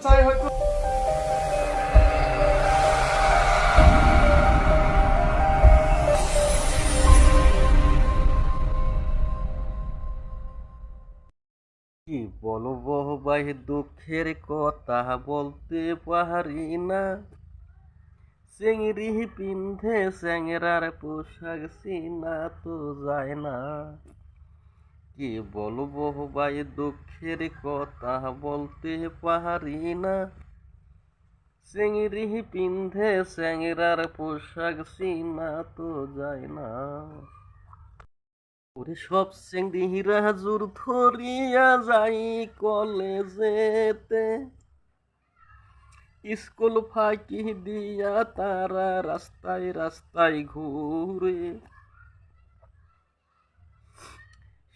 চাই হয়তো কি বলবো ভাই, দুঃখের কথা বলতে পারি না। চিংড়ি পিন্ধে চ্যাংরার পোশাক চিনা তো যায় না। কি বলবো ভাই, দুঃখের কথা বলতে পারি না। চিংড়ি পিন্ধে চ্যাংরার পোশাক চিনা তো যায় না। ওরে সব চিংড়িরা জোর ধরিয়া যাই কলেজেতে, স্কুল ফাঁকি দিয়া তারা রাস্তায় রাস্তায় ঘুরে।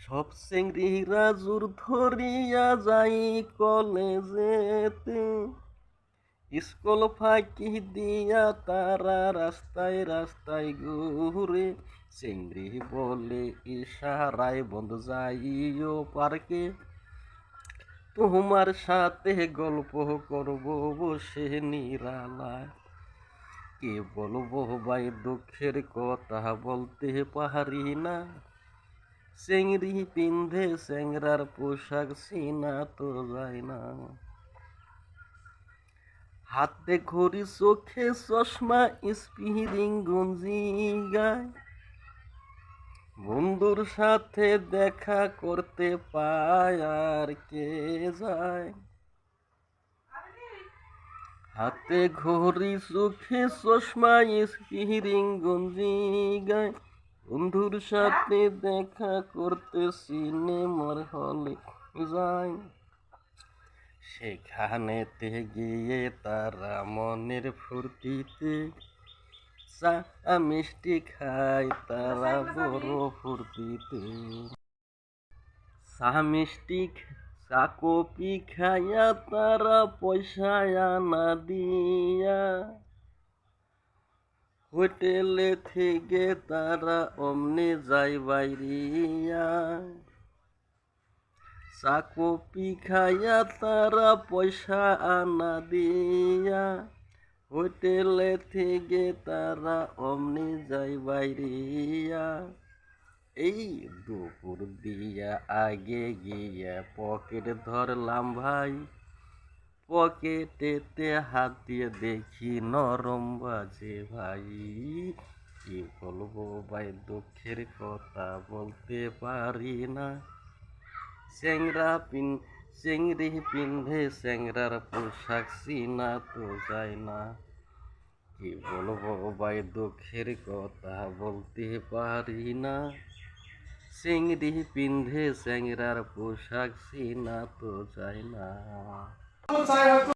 সব চিংড়িরা জোর ধরিয়া যাই কলেজেতে, স্কুল ফাঁকি দিয়া তারা রাস্তায় রাস্তায় ঘুরে। চিংড়ি বলে ইশারায় বন্ধু যাইও পার্কে, তোমার সাথে গল্প করব বসে নিরালায়। কি বলবো ভাই, দুঃখের কথা বলতে পারি না। চিংড়ি পিন্ধে চ্যাংরার পোশাক চিনা তো যায় না। হাতে ঘড়ি চোখে চশমা স্পিরিং গঞ্জি গায়, বন্ধুর সাথে দেখা করতে পায় আর কে যায়। হাতে ঘড়ি চোখে চশমা স্পিরিং গঞ্জি গায়, বন্ধুর সাথে দেখা করতে সিনেমার হলে যায়। সেখানেতে গিয়ে তারা মনের ফুর্তিতে চা মিষ্টি খায় তারা বড় ফুর্তিতে। চা মিষ্টি চা কপি খাইয়া তারা পয়সা আনা দিয়া, হোটেলে থেকে তারা অমনি যায় বাইরিয়া। চা কপি খাইয়া তারা পয়সা আনা দিয়া, হোটেলে থেকে তারা অমনি যায় বাইরিয়া। এই দুপুর দিয়া আগে গিয়া পকেট ধরলাম ভাই, পকেটেতে হাত দিয়ে দেখি নরম বাজে ভাই। কি বলবো ভাই, দুঃখের কথা বলতে পারি না। চিংড়ি পিন্ধে চ্যাংরার পোশাক চিনা তো যায় না। কি বলবো ভাই, দুঃখের কথা বলতে পারি না। চিংড়ি পিন্ধে চ্যাংরার পোশাক চিনা তো যায় না। চাই হয়তো